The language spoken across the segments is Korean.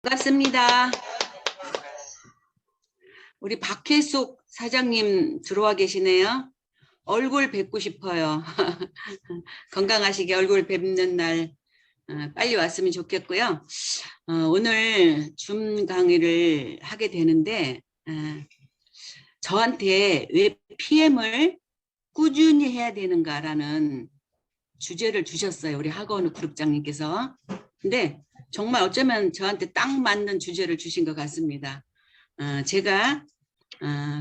반갑습니다. 우리 박혜숙 사장님 들어와 계시네요. 얼굴 뵙고 싶어요. 건강하시게 얼굴 뵙는 날 빨리 왔으면 좋겠고요. 오늘 줌 강의를 하게 되는데 저한테 왜 PM을 꾸준히 해야 되는가라는 주제를 주셨어요. 우리 학원 그룹장님께서. 근데 정말 어쩌면 저한테 딱 맞는 주제를 주신 것 같습니다. 제가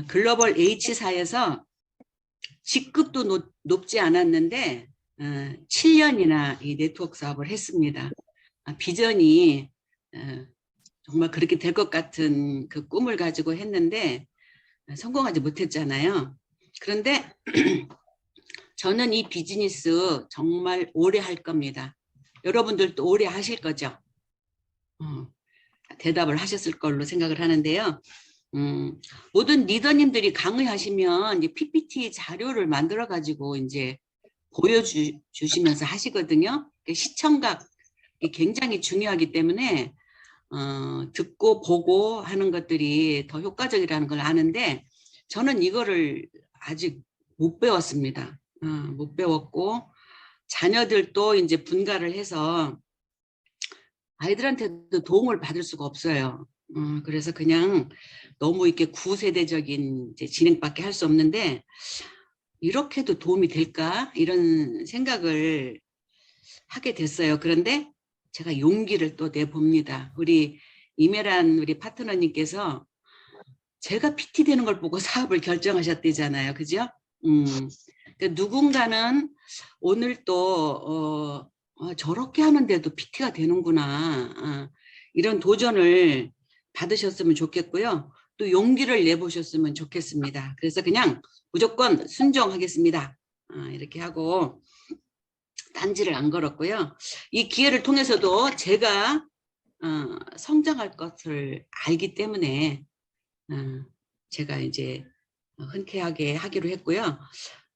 글로벌 H사에서 직급도 높지 않았는데 7년이나 이 네트워크 사업을 했습니다. 비전이 정말 그렇게 될 것 같은 그 꿈을 가지고 했는데 성공하지 못했잖아요. 그런데 저는 이 비즈니스 정말 오래 할 겁니다. 여러분들도 오래 하실 거죠? 대답을 하셨을 걸로 생각을 하는데요. 모든 리더님들이 강의하시면 이제 PPT 자료를 만들어 가지고 이제 보여주시면서 하시거든요. 시청각이 굉장히 중요하기 때문에 듣고 보고 하는 것들이 더 효과적이라는 걸 아는데 저는 이거를 아직 못 배웠습니다. 못 배웠고 자녀들도 이제 분가를 해서 아이들한테도 도움을 받을 수가 없어요. 그래서 그냥 너무 이렇게 구세대적인 이제 진행밖에 할 수 없는데 이렇게도 도움이 될까? 이런 생각을 하게 됐어요. 그런데 제가 용기를 또 내봅니다. 우리 이메란 우리 파트너님께서 제가 PT 되는 걸 보고 사업을 결정하셨대잖아요. 그죠? 누군가는 오늘 또 저렇게 하는데도 PT가 되는구나. 이런 도전을 받으셨으면 좋겠고요. 또 용기를 내보셨으면 좋겠습니다. 그래서 그냥 무조건 순종하겠습니다. 이렇게 하고 딴지를 안 걸었고요. 이 기회를 통해서도 제가 성장할 것을 알기 때문에 제가 이제 흔쾌하게 하기로 했고요.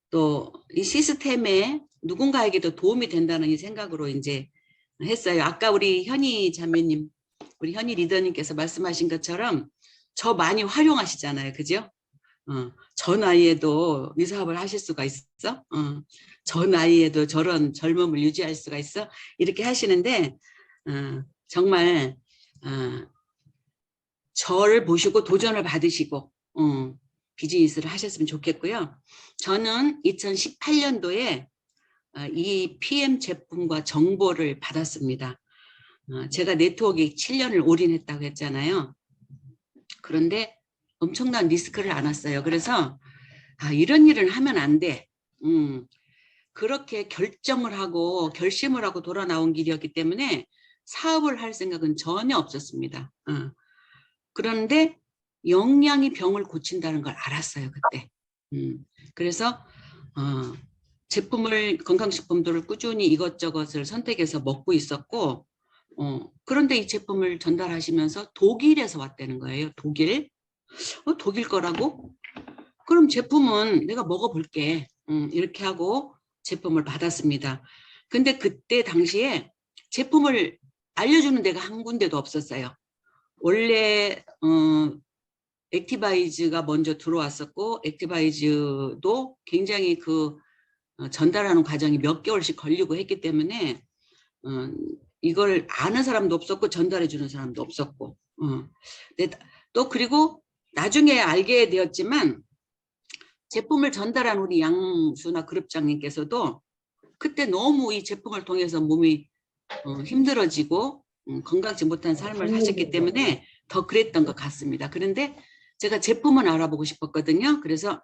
또 이 시스템에 누군가에게도 도움이 된다는 이 생각으로 이제 했어요. 아까 우리 현희 자매님, 우리 현희 리더님께서 말씀하신 것처럼 저 많이 활용하시잖아요. 그죠? 저 나이에도 이 사업을 하실 수가 있어? 저 나이에도 저런 젊음을 유지할 수가 있어? 이렇게 하시는데 정말 저를 보시고 도전을 받으시고 비즈니스를 하셨으면 좋겠고요. 저는 2018년도에 이 PM 제품과 정보를 받았습니다. 제가 네트워크에 7년을 올인했다고 했잖아요. 그런데 엄청난 리스크를 안았어요. 그래서 이런 일을 하면 안 돼. 그렇게 결정을 하고 결심을 하고 돌아 나온 길이었기 때문에 사업을 할 생각은 전혀 없었습니다. 그런데 영양이 병을 고친다는 걸 알았어요. 그때. 그래서 제품을 건강식품들을 꾸준히 이것저것을 선택해서 먹고 있었고 그런데 이 제품을 전달하시면서 독일에서 왔다는 거예요. 독일. 독일 거라고? 그럼 제품은 내가 먹어볼게. 이렇게 하고 제품을 받았습니다. 근데 그때 당시에 제품을 알려주는 데가 한 군데도 없었어요. 원래 액티바이즈가 먼저 들어왔었고 액티바이즈도 굉장히 그 전달하는 과정이 몇 개월씩 걸리고 했기 때문에 이걸 아는 사람도 없었고 전달해 주는 사람도 없었고 또 그리고 나중에 알게 되었지만 제품을 전달한 우리 양수나 그룹장님께서도 그때 너무 이 제품을 통해서 몸이 힘들어지고 건강치 못한 삶을 사셨기 때문에 더 그랬던 것 같습니다. 그런데 제가 제품은 알아보고 싶었거든요. 그래서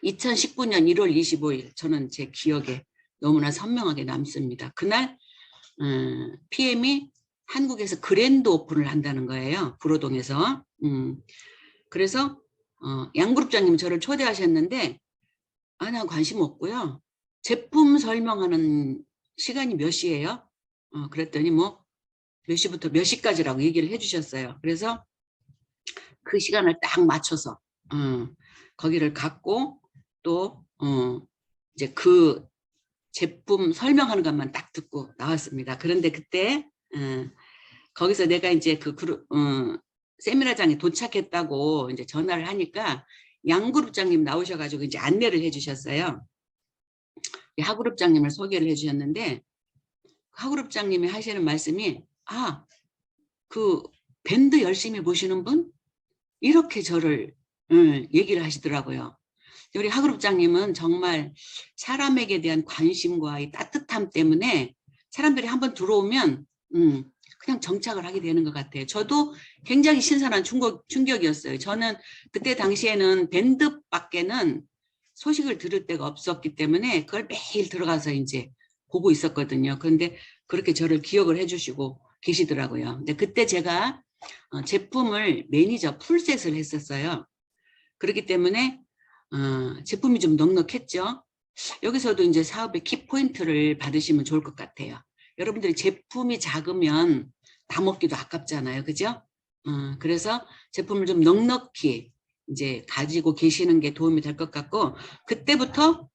2019년 1월 25일 저는 제 기억에 너무나 선명하게 남습니다. 그날 PM이 한국에서 그랜드 오픈을 한다는 거예요. 구로동에서. 그래서 양그룹장님 저를 초대하셨는데 난 관심 없고요. 제품 설명하는 시간이 몇 시예요? 그랬더니 뭐 몇 시부터 몇 시까지라고 얘기를 해주셨어요. 그래서 그 시간을 딱 맞춰서 거기를 갔고 또 이제 그 제품 설명하는 것만 딱 듣고 나왔습니다. 그런데 그때 거기서 내가 이제 그 그룹 세미나장에 도착했다고 이제 전화를 하니까 양그룹장님 나오셔가지고 이제 안내를 해주셨어요. 하그룹장님을 소개를 해주셨는데 하그룹장님이 하시는 말씀이 그 밴드 열심히 보시는 분 이렇게 저를 얘기를 하시더라고요. 우리 하그룹장님은 정말 사람에게 대한 관심과 이 따뜻함 때문에 사람들이 한번 들어오면 그냥 정착을 하게 되는 것 같아요. 저도 굉장히 신선한 충격이었어요. 저는 그때 당시에는 밴드밖에는 소식을 들을 데가 없었기 때문에 그걸 매일 들어가서 이제 보고 있었거든요. 그런데 그렇게 저를 기억을 해주시고 계시더라고요. 근데 그때 제가 제품을 매니저 풀셋을 했었어요. 그렇기 때문에 제품이 좀 넉넉했죠. 여기서도 이제 사업의 키포인트를 받으시면 좋을 것 같아요. 여러분들이 제품이 작으면 다 먹기도 아깝잖아요. 그죠? 그래서 제품을 좀 넉넉히 이제 가지고 계시는 게 도움이 될 것 같고, 그때부터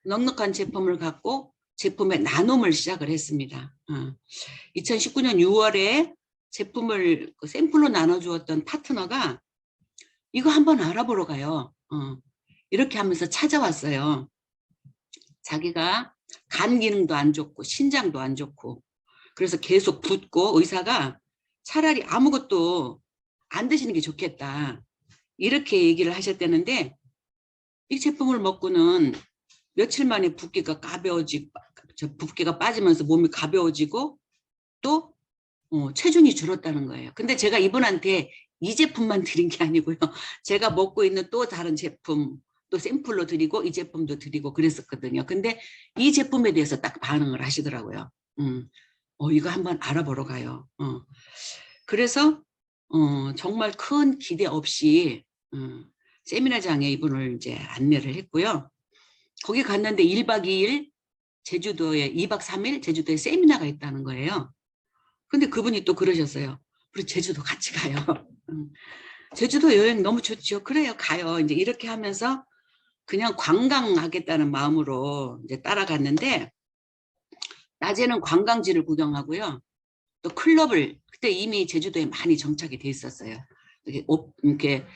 넉넉한 제품을 갖고 제품의 나눔을 시작을 했습니다. 2019년 6월에 제품을 샘플로 나눠주었던 파트너가 이거 한번 알아보러 가요. 이렇게 하면서 찾아왔어요. 자기가 간 기능도 안 좋고 신장도 안 좋고 그래서 계속 붓고 의사가 차라리 아무것도 안 드시는 게 좋겠다. 이렇게 얘기를 하셨다는데 이 제품을 먹고는 며칠 만에 붓기가 붓기가 빠지면서 몸이 가벼워지고 또 체중이 줄었다는 거예요. 근데 제가 이분한테 이 제품만 드린 게 아니고요. 제가 먹고 있는 또 다른 제품 또 샘플로 드리고 이 제품도 드리고 그랬었거든요. 근데 이 제품에 대해서 딱 반응을 하시더라고요. 이거 한번 알아보러 가요. 그래서 정말 큰 기대 없이 세미나장에 이분을 이제 안내를 했고요. 거기 갔는데 1박 2일 제주도에 2박 3일 제주도에 세미나가 있다는 거예요. 근데 그분이 또 그러셨어요. 우리 제주도 같이 가요. 제주도 여행 너무 좋죠. 그래요, 가요. 이제 이렇게 하면서 그냥 관광하겠다는 마음으로 이제 따라갔는데 낮에는 관광지를 구경하고요. 또 클럽을 그때 이미 제주도에 많이 정착이 돼 있었어요. 이렇게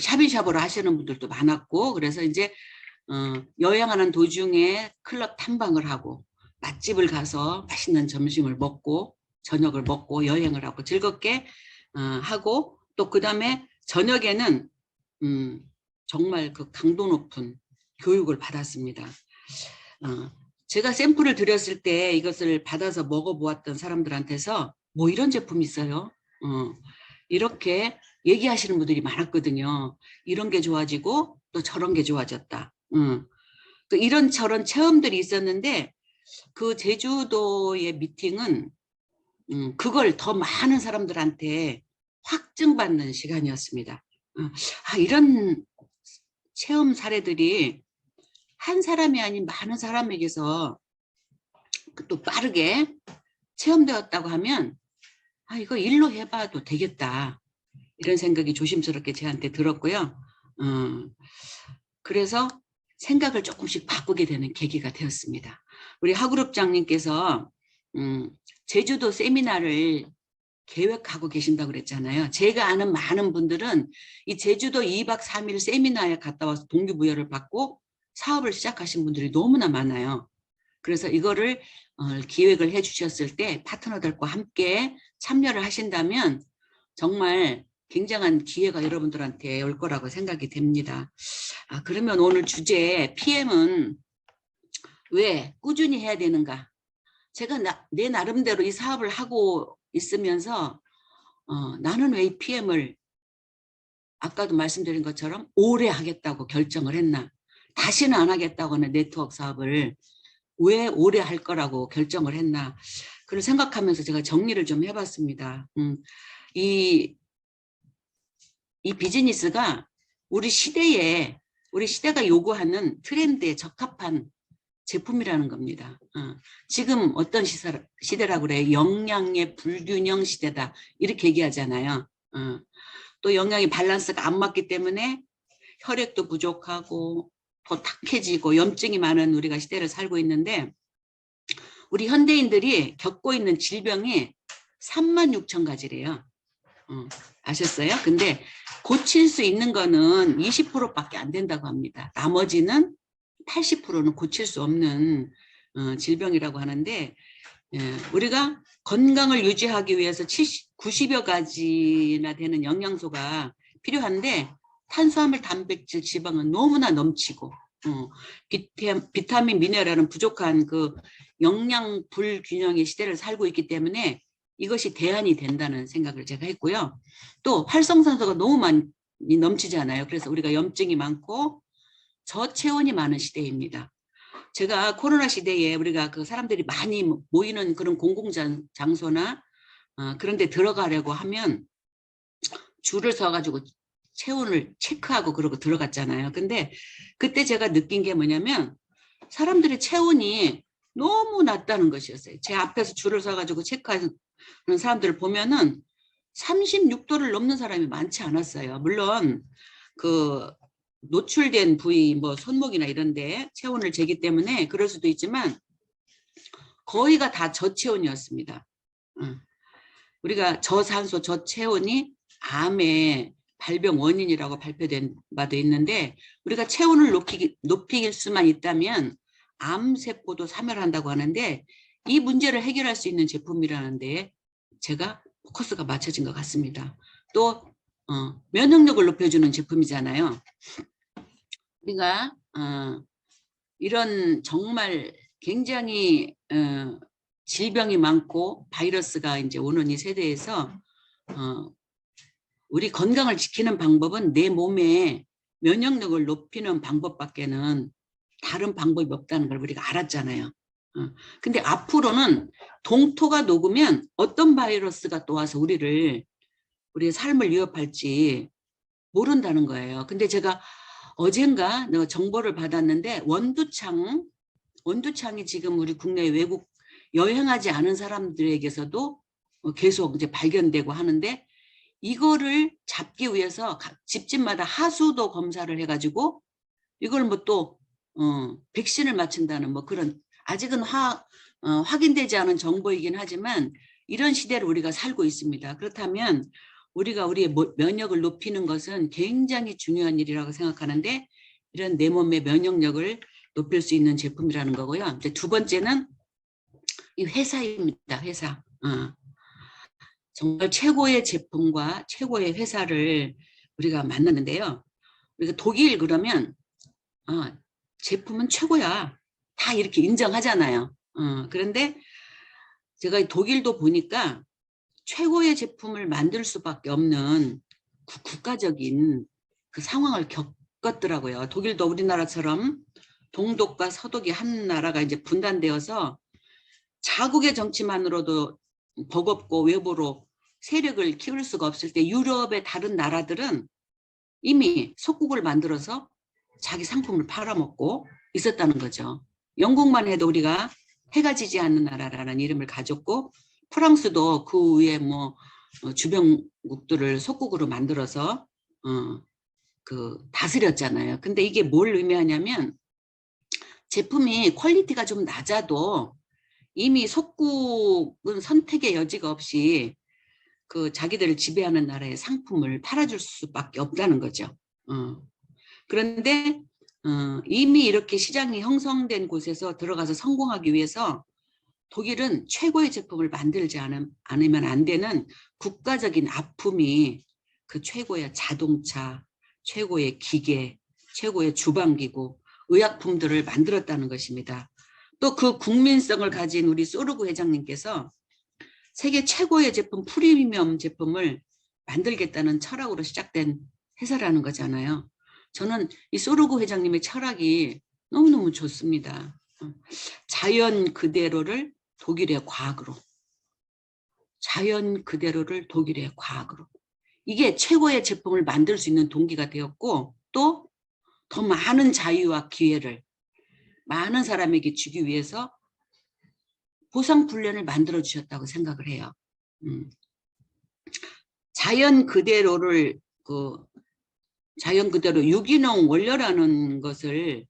샵인샵으로 하시는 분들도 많았고 그래서 이제 여행하는 도중에 클럽 탐방을 하고 맛집을 가서 맛있는 점심을 먹고 저녁을 먹고 여행을 하고 즐겁게 하고 또 그다음에 저녁에는 정말 그 강도 높은 교육을 받았습니다. 제가 샘플을 드렸을 때 이것을 받아서 먹어보았던 사람들한테서 뭐 이런 제품이 있어요. 이렇게 얘기하시는 분들이 많았거든요. 이런 게 좋아지고 또 저런 게 좋아졌다. 이런저런 체험들이 있었는데 그 제주도의 미팅은 그걸 더 많은 사람들한테 확증받는 시간이었습니다. 이런 체험 사례들이 한 사람이 아닌 많은 사람에게서 또 빠르게 체험되었다고 하면 이거 일로 해봐도 되겠다. 이런 생각이 조심스럽게 저한테 들었고요. 그래서 생각을 조금씩 바꾸게 되는 계기가 되었습니다. 우리 하그룹장님께서 제주도 세미나를 계획하고 계신다고 그랬잖아요. 제가 아는 많은 분들은 이 제주도 2박 3일 세미나에 갔다 와서 동기부여를 받고 사업을 시작하신 분들이 너무나 많아요. 그래서 이거를 기획을 해 주셨을 때 파트너들과 함께 참여를 하신다면 정말 굉장한 기회가 여러분들한테 올 거라고 생각이 됩니다. 그러면 오늘 주제 PM은 왜 꾸준히 해야 되는가? 제가 내 나름대로 이 사업을 하고 있으면서 나는 왜 이 PM을 아까도 말씀드린 것처럼 오래 하겠다고 결정을 했나? 다시는 안 하겠다고 하는 네트워크 사업을 왜 오래 할 거라고 결정을 했나? 그걸 생각하면서 제가 정리를 좀 해봤습니다. 이 비즈니스가 우리 시대가 요구하는 트렌드에 적합한 제품이라는 겁니다. 지금 어떤 시대라고 그래요? 영양의 불균형 시대다. 이렇게 얘기하잖아요. 또 영양의 밸런스가 안 맞기 때문에 혈액도 부족하고 더 탁해지고 염증이 많은 우리가 시대를 살고 있는데 우리 현대인들이 겪고 있는 질병이 36,000가지래요. 아셨어요? 근데 고칠 수 있는 거는 20%밖에 안 된다고 합니다. 나머지는 80%는 고칠 수 없는 질병이라고 하는데, 우리가 건강을 유지하기 위해서 90여 가지나 되는 영양소가 필요한데, 탄수화물, 단백질, 지방은 너무나 넘치고, 비타민, 미네랄은 부족한 그 영양 불균형의 시대를 살고 있기 때문에 이것이 대안이 된다는 생각을 제가 했고요. 또 활성산소가 너무 많이 넘치잖아요. 그래서 우리가 염증이 많고 저체온이 많은 시대입니다. 제가 코로나 시대에 우리가 그 사람들이 많이 모이는 그런 공공장소나 그런 데 들어가려고 하면 줄을 서가지고 체온을 체크하고 그러고 들어갔잖아요. 근데 그때 제가 느낀 게 뭐냐면 사람들의 체온이 너무 낮다는 것이었어요. 제 앞에서 줄을 서가지고 체크하는 사람들을 보면은 36도를 넘는 사람이 많지 않았어요. 물론 그 노출된 부위 뭐 손목이나 이런데 체온을 재기 때문에 그럴 수도 있지만 거의가 다 저체온이었습니다. 우리가 저산소, 저체온이 암의 발병 원인이라고 발표된 바도 있는데 우리가 체온을 높일 수만 있다면 암세포도 사멸한다고 하는데 이 문제를 해결할 수 있는 제품이라는데 제가 포커스가 맞춰진 것 같습니다. 또 면역력을 높여주는 제품이잖아요. 우리가 이런 정말 굉장히 질병이 많고 바이러스가 이제 오는 이 세대에서 우리 건강을 지키는 방법은 내 몸에 면역력을 높이는 방법밖에는 다른 방법이 없다는 걸 우리가 알았잖아요. 근데 앞으로는 동토가 녹으면 어떤 바이러스가 또 와서 우리의 삶을 위협할지 모른다는 거예요. 근데 제가 어젠가 내가 정보를 받았는데 원두창이 지금 우리 국내 외국 여행하지 않은 사람들에게서도 계속 이제 발견되고 하는데 이거를 잡기 위해서 집집마다 하수도 검사를 해가지고 이걸 뭐 또 백신을 맞춘다는 뭐 그런 아직은 확인되지 않은 정보이긴 하지만 이런 시대를 우리가 살고 있습니다. 그렇다면 우리가 우리의 면역을 높이는 것은 굉장히 중요한 일이라고 생각하는데 이런 내 몸의 면역력을 높일 수 있는 제품이라는 거고요. 이제 두 번째는 이 회사입니다. 회사. 정말 최고의 제품과 최고의 회사를 우리가 만났는데요. 우리가 독일 그러면 제품은 최고야. 다 이렇게 인정하잖아요. 그런데 제가 독일도 보니까 최고의 제품을 만들 수밖에 없는 국가적인 그 상황을 겪었더라고요. 독일도 우리나라처럼 동독과 서독이 한 나라가 이제 분단되어서 자국의 정치만으로도 버겁고 외부로 세력을 키울 수가 없을 때 유럽의 다른 나라들은 이미 속국을 만들어서 자기 상품을 팔아먹고 있었다는 거죠. 영국만 해도 우리가 해가 지지 않는 나라라는 이름을 가졌고 프랑스도 그 위에 뭐 주변국들을 속국으로 만들어서 다스렸잖아요. 근데 이게 뭘 의미하냐면 제품이 퀄리티가 좀 낮아도 이미 속국은 선택의 여지가 없이 그 자기들을 지배하는 나라의 상품을 팔아줄 수밖에 없다는 거죠. 그런데 이미 이렇게 시장이 형성된 곳에서 들어가서 성공하기 위해서 독일은 최고의 제품을 만들지 않으면 안 되는 국가적인 아픔이 그 최고의 자동차, 최고의 기계, 최고의 주방기구, 의약품들을 만들었다는 것입니다. 또 그 국민성을 가진 우리 소르구 회장님께서 세계 최고의 제품, 프리미엄 제품을 만들겠다는 철학으로 시작된 회사라는 거잖아요. 저는 이 소르구 회장님의 철학이 너무너무 좋습니다. 자연 그대로를 독일의 과학으로. 자연 그대로를 독일의 과학으로. 이게 최고의 제품을 만들 수 있는 동기가 되었고 또 더 많은 자유와 기회를 많은 사람에게 주기 위해서 보상훈련을 만들어 주셨다고 생각을 해요. 자연 그대로를 자연 그대로 유기농 원료라는 것을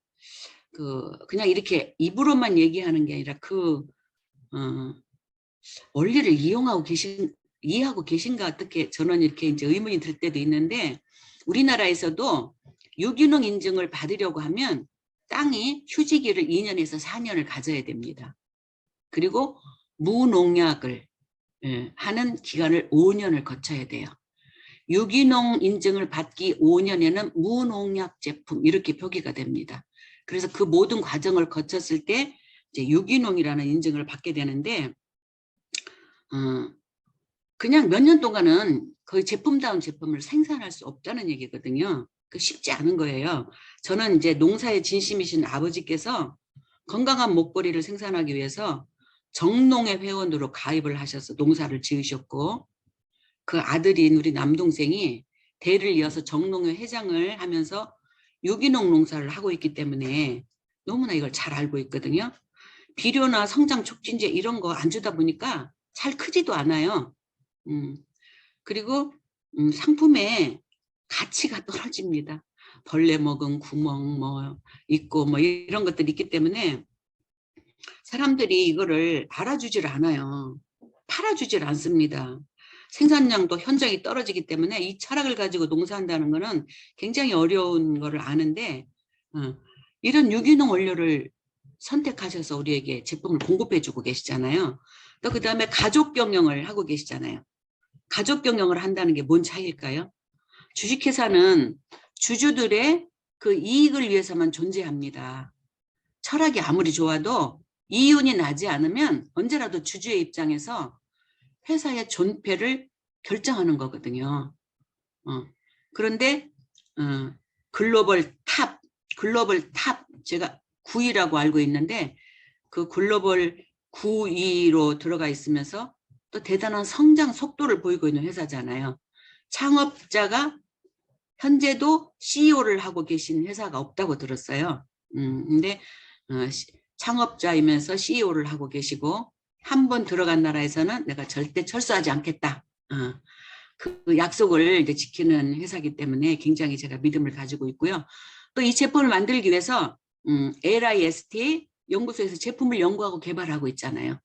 그냥 이렇게 입으로만 얘기하는 게 아니라 원리를 이해하고 계신가 어떻게 저는 이렇게 이제 의문이 들 때도 있는데 우리나라에서도 유기농 인증을 받으려고 하면 땅이 휴지기를 2년에서 4년을 가져야 됩니다. 그리고 무농약을 하는 기간을 5년을 거쳐야 돼요. 유기농 인증을 받기 5년에는 무농약 제품 이렇게 표기가 됩니다. 그래서 그 모든 과정을 거쳤을 때 이제 유기농이라는 인증을 받게 되는데 그냥 몇 년 동안은 거의 제품다운 제품을 생산할 수 없다는 얘기거든요. 그 쉽지 않은 거예요. 저는 이제 농사에 진심이신 아버지께서 건강한 먹거리를 생산하기 위해서 정농회 회원으로 가입을 하셔서 농사를 지으셨고 그 아들인 우리 남동생이 대를 이어서 정농회 회장을 하면서 유기농 농사를 하고 있기 때문에 너무나 이걸 잘 알고 있거든요. 비료나 성장 촉진제 이런 거 안 주다 보니까 잘 크지도 않아요. 그리고 상품의 가치가 떨어집니다. 벌레 먹은 구멍 뭐 있고 뭐 이런 것들이 있기 때문에 사람들이 이거를 알아주질 않아요. 팔아주질 않습니다. 생산량도 현저히 떨어지기 때문에 이 철학을 가지고 농사한다는 거는 굉장히 어려운 거를 아는데 이런 유기농 원료를 선택하셔서 우리에게 제품을 공급해주고 계시잖아요. 또 그다음에 가족 경영을 하고 계시잖아요. 가족 경영을 한다는 게 뭔 차이일까요? 주식회사는 주주들의 그 이익을 위해서만 존재합니다. 철학이 아무리 좋아도 이윤이 나지 않으면 언제라도 주주의 입장에서 회사의 존폐를 결정하는 거거든요. 그런데 글로벌 탑 제가 9위라고 알고 있는데 그 글로벌 9위로 들어가 있으면서 또 대단한 성장 속도를 보이고 있는 회사잖아요. 창업자가 현재도 CEO를 하고 계신 회사가 없다고 들었어요. 근데 창업자이면서 CEO를 하고 계시고 한 번 들어간 나라에서는 내가 절대 철수하지 않겠다. 그 약속을 이제 지키는 회사이기 때문에 굉장히 제가 믿음을 가지고 있고요. 또 이 제품을 만들기 위해서 LIST 연구소에서 제품을 연구하고 개발하고 있잖아요.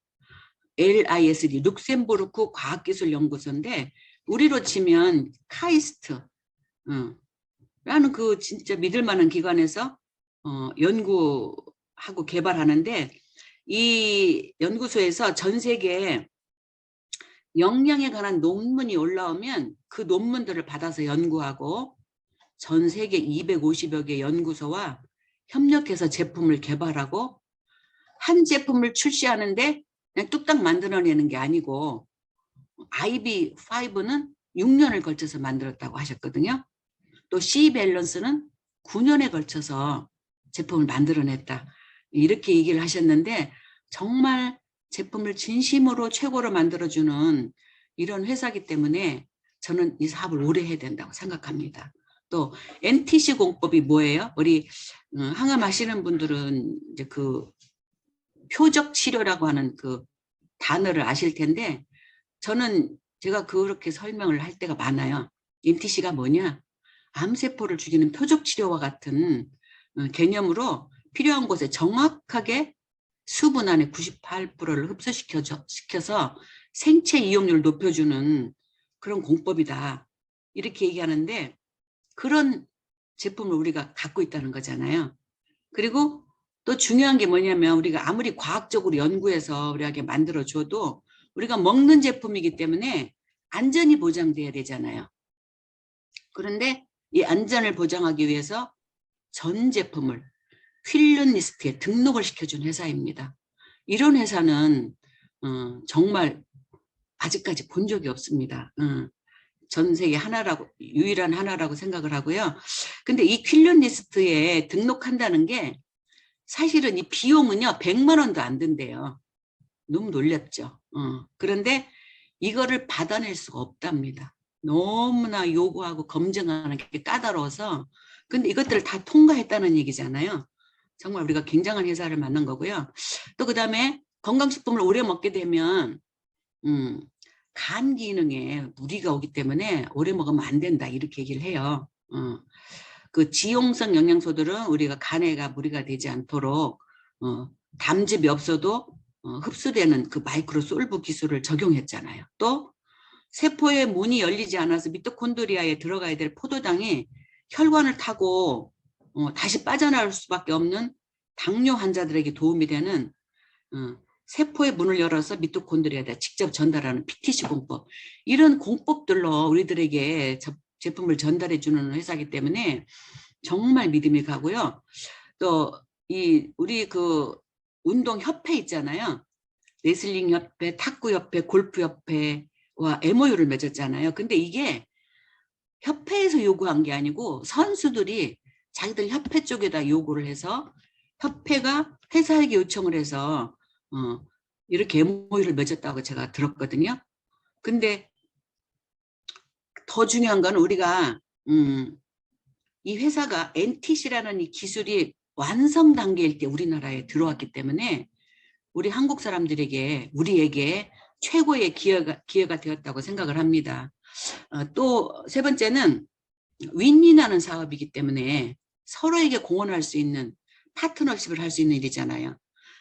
LISD 룩셈부르크 과학기술연구소인데 우리로 치면 카이스트 라는 그 진짜 믿을 만한 기관에서 연구하고 개발하는데 이 연구소에서 전 세계에 영양에 관한 논문이 올라오면 그 논문들을 받아서 연구하고 전 세계 250여 개 연구소와 협력해서 제품을 개발하고 한 제품을 출시하는데 그냥 뚝딱 만들어내는 게 아니고 IB5는 6년을 걸쳐서 만들었다고 하셨거든요. 또 C-밸런스는 9년에 걸쳐서 제품을 만들어냈다. 이렇게 얘기를 하셨는데 정말 제품을 진심으로 최고로 만들어주는 이런 회사이기 때문에 저는 이 사업을 오래 해야 된다고 생각합니다. 또 NTC 공법이 뭐예요? 우리 항암 하시는 분들은 이제 그 표적 치료라고 하는 그 단어를 아실 텐데 저는 제가 그렇게 설명을 할 때가 많아요. NTC가 뭐냐? 암세포를 죽이는 표적 치료와 같은 개념으로 필요한 곳에 정확하게 수분 안에 98%를 흡수시켜서 생체 이용률을 높여주는 그런 공법이다. 이렇게 얘기하는데 그런 제품을 우리가 갖고 있다는 거잖아요. 그리고 또 중요한 게 뭐냐면 우리가 아무리 과학적으로 연구해서 우리에게 만들어줘도 우리가 먹는 제품이기 때문에 안전이 보장돼야 되잖아요. 그런데 이 안전을 보장하기 위해서 전 제품을 퀼른 리스트에 등록을 시켜준 회사입니다. 이런 회사는 정말 아직까지 본 적이 없습니다. 전 세계 유일한 하나라고 생각을 하고요. 근데 이 퀼른 리스트에 등록한다는 게 사실은 이 비용은요 100만 원도 안 든대요. 너무 놀랍죠. 그런데 이거를 받아낼 수가 없답니다. 너무나 요구하고 검증하는 게 까다로워서 근데 이것들을 다 통과했다는 얘기잖아요. 정말 우리가 굉장한 회사를 만난 거고요. 또 그다음에 건강식품을 오래 먹게 되면 간 기능에 무리가 오기 때문에 오래 먹으면 안 된다 이렇게 얘기를 해요. 그 지용성 영양소들은 우리가 간에가 무리가 되지 않도록 담즙이 없어도 흡수되는 그 마이크로 솔브 기술을 적용했잖아요. 또 세포의 문이 열리지 않아서 미토콘드리아에 들어가야 될 포도당이 혈관을 타고 다시 빠져나올 수밖에 없는 당뇨 환자들에게 도움이 되는 세포의 문을 열어서 미토콘드리아에다 직접 전달하는 PTC 공법, 이런 공법들로 우리들에게 제품을 전달해 주는 회사이기 때문에 정말 믿음이 가고요. 또 우리 그 운동 협회 있잖아요. 레슬링 협회, 탁구 협회, 골프 협회와 MOU를 맺었잖아요. 근데 이게 협회에서 요구한 게 아니고 선수들이 자기들 협회 쪽에다 요구를 해서 협회가 회사에게 요청을 해서 이렇게 MOU를 맺었다고 제가 들었거든요. 근데 더 중요한 건 우리가 이 회사가 NTC라는 이 기술이 완성 단계일 때 우리나라에 들어왔기 때문에 우리 한국 사람들에게, 우리에게 최고의 기회가 되었다고 생각을 합니다. 또 세 번째는 윈윈하는 사업이기 때문에 서로에게 공헌할 수 있는, 파트너십을 할 수 있는 일이잖아요.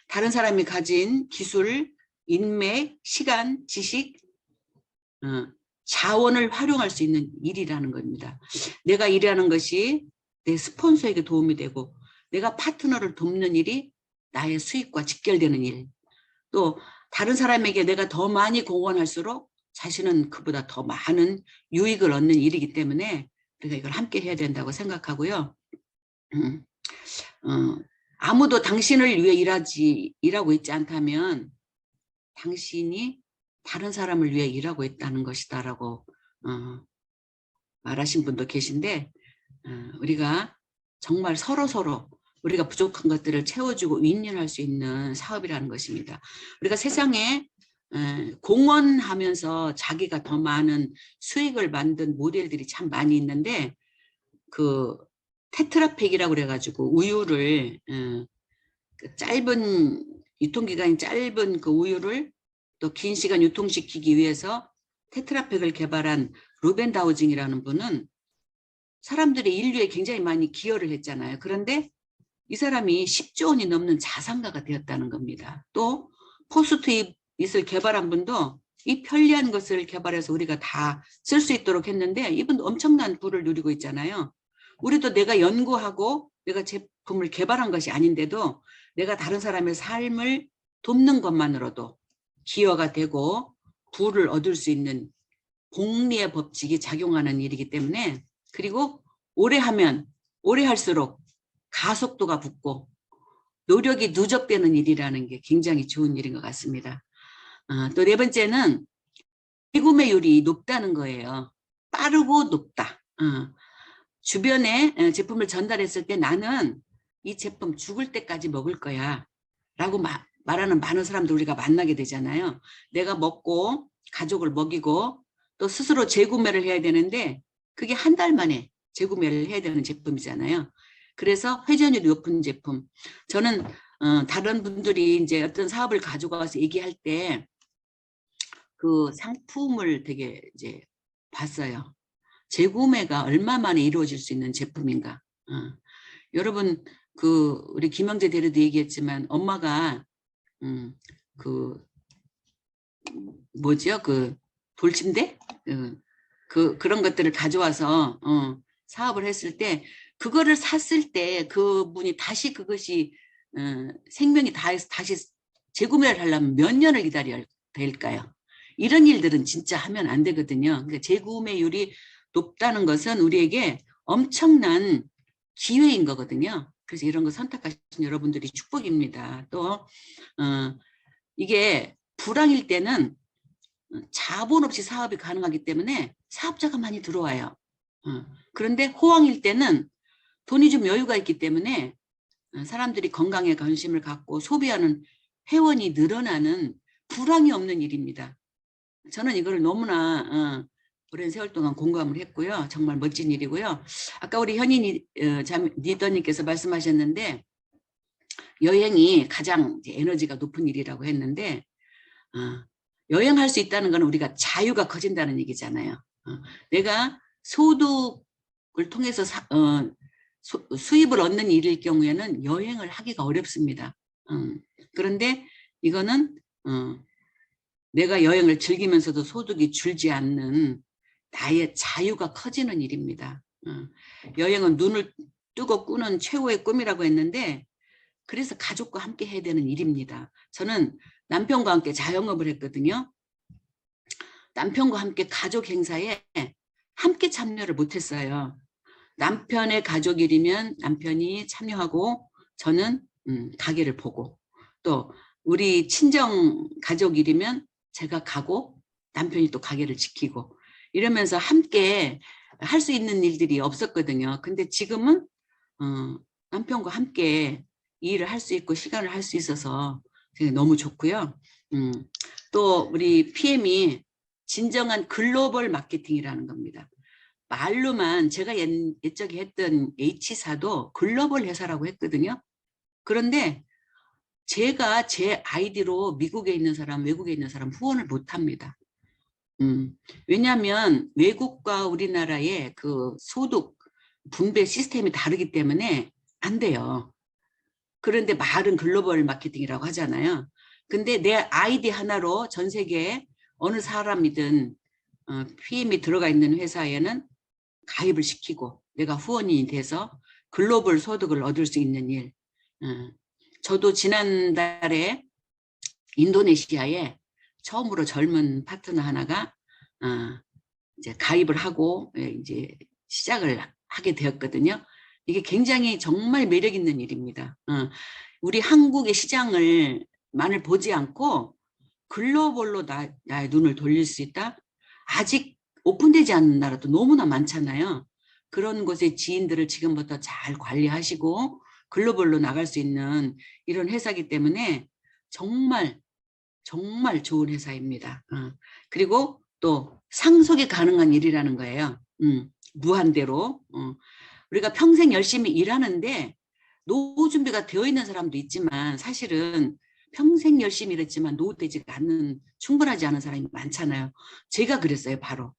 다른 사람이 가진 기술, 인맥, 시간, 지식, 자원을 활용할 수 있는 일이라는 겁니다. 내가 일하는 것이 내 스폰서에게 도움이 되고 내가 파트너를 돕는 일이 나의 수익과 직결되는 일. 또 다른 사람에게 내가 더 많이 공헌할수록 자신은 그보다 더 많은 유익을 얻는 일이기 때문에 우리가 이걸 함께 해야 된다고 생각하고요. 아무도 당신을 위해 일하고 있지 않다면 당신이 다른 사람을 위해 일하고 있다는 것이다라고 말하신 분도 계신데, 우리가 정말 서로 우리가 부족한 것들을 채워주고 윈윈할 수 있는 사업이라는 것입니다. 우리가 세상에 공헌하면서 자기가 더 많은 수익을 만든 모델들이 참 많이 있는데, 그 테트라팩이라고 그래가지고 우유를 짧은 유통기간이 짧은 그 우유를 또 긴 시간 유통시키기 위해서 테트라팩을 개발한 루벤 다우징이라는 분은 사람들이 인류에 굉장히 많이 기여를 했잖아요. 그런데 이 사람이 10조 원이 넘는 자산가가 되었다는 겁니다. 또 포스트잇을 개발한 분도 이 편리한 것을 개발해서 우리가 다 쓸 수 있도록 했는데 이분도 엄청난 부를 누리고 있잖아요. 우리도 내가 연구하고 내가 제품을 개발한 것이 아닌데도 내가 다른 사람의 삶을 돕는 것만으로도 기여가 되고 부를 얻을 수 있는 복리의 법칙이 작용하는 일이기 때문에, 그리고 오래 하면 오래 할수록 가속도가 붙고 노력이 누적되는 일이라는 게 굉장히 좋은 일인 것 같습니다. 또 네 번째는 재구매율이 높다는 거예요. 빠르고 높다. 주변에 제품을 전달했을 때 나는 이 제품 죽을 때까지 먹을 거야 라고 말하는 많은 사람들 우리가 만나게 되잖아요. 내가 먹고 가족을 먹이고 또 스스로 재구매를 해야 되는데 그게 한 달 만에 재구매를 해야 되는 제품이잖아요. 그래서 회전율이 높은 제품. 저는 다른 분들이 이제 어떤 사업을 가지고 와서 얘기할 때 그 상품을 되게 이제 봤어요. 재구매가 얼마 만에 이루어질 수 있는 제품인가. 여러분 우리 김영재 대리도 얘기했지만 엄마가 그 뭐죠? 그 돌침대? 그런 것들을 가져와서 사업을 했을 때 그거를 샀을 때 그분이 다시 그것이 생명이 다해서 다시 재구매를 하려면 몇 년을 기다려야 될까요? 이런 일들은 진짜 하면 안 되거든요. 그러니까 재구매율이 높다는 것은 우리에게 엄청난 기회인 거거든요. 그래서 이런 거 선택하신 여러분들이 축복입니다. 또 이게 불황일 때는 자본 없이 사업이 가능하기 때문에 사업자가 많이 들어와요. 그런데 호황일 때는 돈이 좀 여유가 있기 때문에 사람들이 건강에 관심을 갖고 소비하는 회원이 늘어나는 불황이 없는 일입니다. 저는 이걸 너무나 오랜 세월 동안 공감을 했고요. 정말 멋진 일이고요. 아까 우리 현인 리더님께서 말씀하셨는데 여행이 가장 에너지가 높은 일이라고 했는데 여행할 수 있다는 건 우리가 자유가 커진다는 얘기잖아요. 내가 소득을 통해서 수입을 얻는 일일 경우에는 여행을 하기가 어렵습니다. 그런데 이거는 내가 여행을 즐기면서도 소득이 줄지 않는 나의 자유가 커지는 일입니다. 여행은 눈을 뜨고 꾸는 최고의 꿈이라고 했는데 그래서 가족과 함께 해야 되는 일입니다. 저는 남편과 함께 자영업을 했거든요. 남편과 함께 가족 행사에 함께 참여를 못했어요. 남편의 가족일이면 남편이 참여하고 저는 가게를 보고, 또 우리 친정 가족일이면 제가 가고 남편이 또 가게를 지키고, 이러면서 함께 할 수 있는 일들이 없었거든요. 근데 지금은 남편과 함께 일을 할 수 있고 시간을 할 수 있어서 너무 좋고요. 또 우리 PM이 진정한 글로벌 마케팅이라는 겁니다. 말로만 제가 옛적에 했던 H사도 글로벌 회사라고 했거든요. 그런데 제가 제 아이디로 미국에 있는 사람, 외국에 있는 사람 후원을 못합니다. 왜냐하면 외국과 우리나라의 그 소득 분배 시스템이 다르기 때문에 안 돼요. 그런데 말은 글로벌 마케팅이라고 하잖아요. 근데 내 아이디 하나로 전 세계에 어느 사람이든 PM이 들어가 있는 회사에는 가입을 시키고 내가 후원인이 돼서 글로벌 소득을 얻을 수 있는 일. 저도 지난달에 인도네시아에 처음으로 젊은 파트너 하나가 이제 가입을 하고 이제 시작을 하게 되었거든요. 이게 굉장히 정말 매력 있는 일입니다. 우리 한국의 시장을 만을 보지 않고 글로벌로 나의 눈을 돌릴 수 있다. 아직 오픈되지 않는 나라도 너무나 많잖아요. 그런 곳의 지인들을 지금부터 잘 관리하시고 글로벌로 나갈 수 있는 이런 회사이기 때문에 정말 정말 좋은 회사입니다. 그리고 또 상속이 가능한 일이라는 거예요. 무한대로. 우리가 평생 열심히 일하는데 노후 준비가 되어 있는 사람도 있지만 사실은 평생 열심히 일했지만 노후되지가 않는, 충분하지 않은 사람이 많잖아요. 제가 그랬어요, 바로.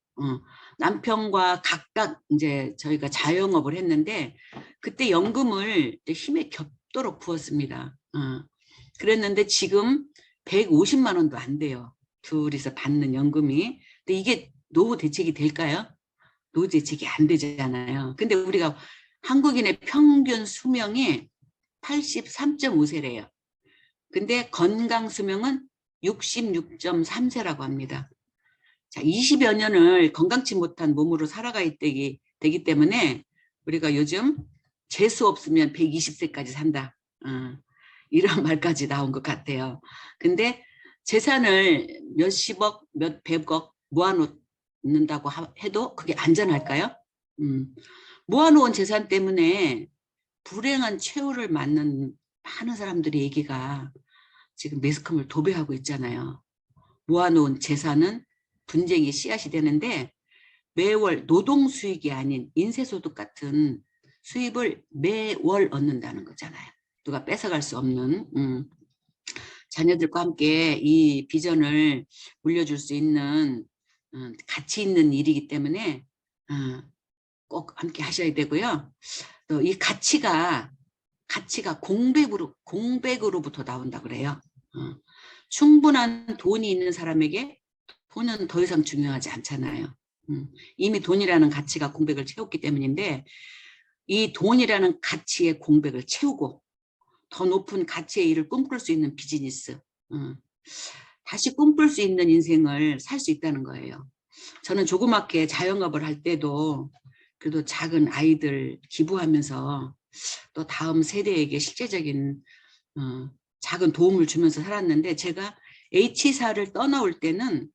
남편과 각각 이제 저희가 자영업을 했는데 그때 연금을 힘에 겹도록 부었습니다. 그랬는데 지금 150만 원도 안 돼요. 둘이서 받는 연금이. 근데 이게 노후 대책이 될까요? 노후 대책이 안 되잖아요. 근데 우리가 한국인의 평균 수명이 83.5세래요. 근데 건강 수명은 66.3세라고 합니다. 자, 20여 년을 건강치 못한 몸으로 살아가야 되기 때문에 우리가 요즘 재수 없으면 120세까지 산다. 이런 말까지 나온 것 같아요. 근데 재산을 몇십억, 몇백억 모아놓는다고 해도 그게 안전할까요? 모아놓은 재산 때문에 불행한 최후를 맞는 많은 사람들의 얘기가 지금 매스컴을 도배하고 있잖아요. 모아놓은 재산은 분쟁의 씨앗이 되는데 매월 노동 수익이 아닌 인세소득 같은 수입을 매월 얻는다는 거잖아요. 누가 뺏어갈 수 없는. 자녀들과 함께 이 비전을 물려줄 수 있는 가치 있는 일이기 때문에 꼭 함께 하셔야 되고요. 또 이 가치가 공백으로부터 나온다 그래요. 충분한 돈이 있는 사람에게 돈은 더 이상 중요하지 않잖아요. 이미 돈이라는 가치가 공백을 채웠기 때문인데 이 돈이라는 가치의 공백을 채우고 더 높은 가치의 일을 꿈꿀 수 있는 비즈니스, 다시 꿈꿀 수 있는 인생을 살 수 있다는 거예요. 저는 조그맣게 자영업을 할 때도 그래도 작은 아이들 기부하면서 또 다음 세대에게 실제적인 작은 도움을 주면서 살았는데 제가 H사를 떠나올 때는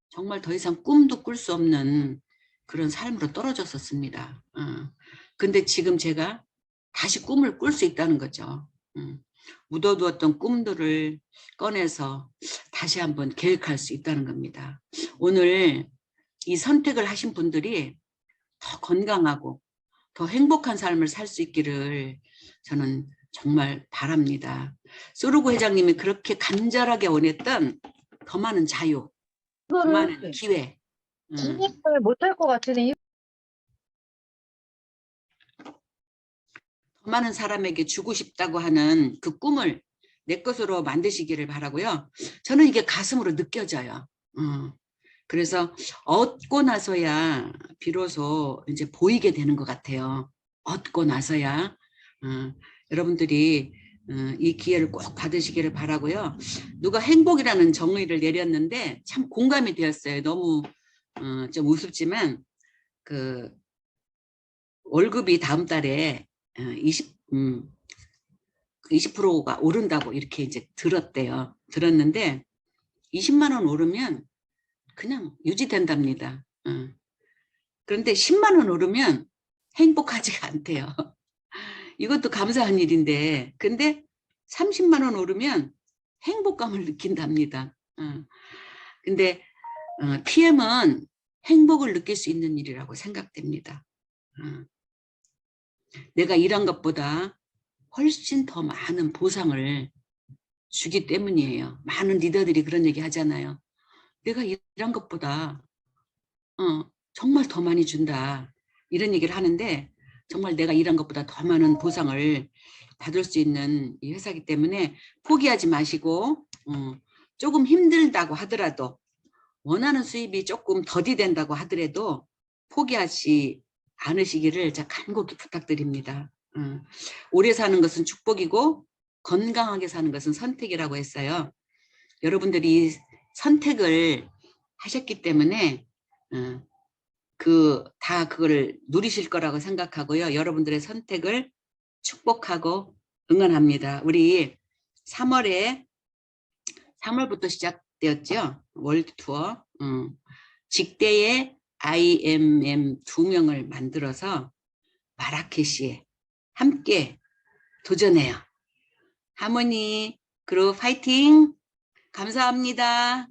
정말 더 이상 꿈도 꿀 수 없는 그런 삶으로 떨어졌었습니다. 근데 지금 제가 다시 꿈을 꿀 수 있다는 거죠. 묻어두었던 꿈들을 꺼내서 다시 한번 계획할 수 있다는 겁니다. 오늘 이 선택을 하신 분들이 더 건강하고 더 행복한 삶을 살 수 있기를 저는 정말 바랍니다. 소르고 회장님이 그렇게 간절하게 원했던 더 많은 자유, 더 많은 기회. 진입을 못할 것 같으니 더 많은 사람에게 주고 싶다고 하는 그 꿈을 내 것으로 만드시기를 바라고요. 저는 이게 가슴으로 느껴져요. 그래서 얻고 나서야 비로소 이제 보이게 되는 것 같아요. 얻고 나서야 여러분들이 이 기회를 꼭 받으시기를 바라고요. 누가 행복이라는 정의를 내렸는데 참 공감이 되었어요. 너무 좀 우습지만 그 월급이 다음 달에 20%가 오른다고 이렇게 이제 들었는데 20만 원 오르면 그냥 유지된답니다. 그런데 10만 원 오르면 행복하지가 않대요. 이것도 감사한 일인데 근데 30만 원 오르면 행복감을 느낀답니다. 근데 PM은 행복을 느낄 수 있는 일이라고 생각됩니다. 내가 일한 것보다 훨씬 더 많은 보상을 주기 때문이에요. 많은 리더들이 그런 얘기 하잖아요. 내가 일한 것보다 정말 더 많이 준다. 이런 얘기를 하는데 정말 내가 일한 것보다 더 많은 보상을 받을 수 있는 이 회사이기 때문에 포기하지 마시고 조금 힘들다고 하더라도 원하는 수입이 조금 더디 된다고 하더라도 포기하지 않으시기를 제가 간곡히 부탁드립니다. 오래 사는 것은 축복이고 건강하게 사는 것은 선택이라고 했어요. 여러분들이 선택을 하셨기 때문에 다 그걸 누리실 거라고 생각하고요. 여러분들의 선택을 축복하고 응원합니다. 우리 3월부터 시작되었죠. 월드 투어. 직대의 IMM 2명을 만들어서 마라케시에 함께 도전해요. 하모니 그룹 파이팅! 감사합니다.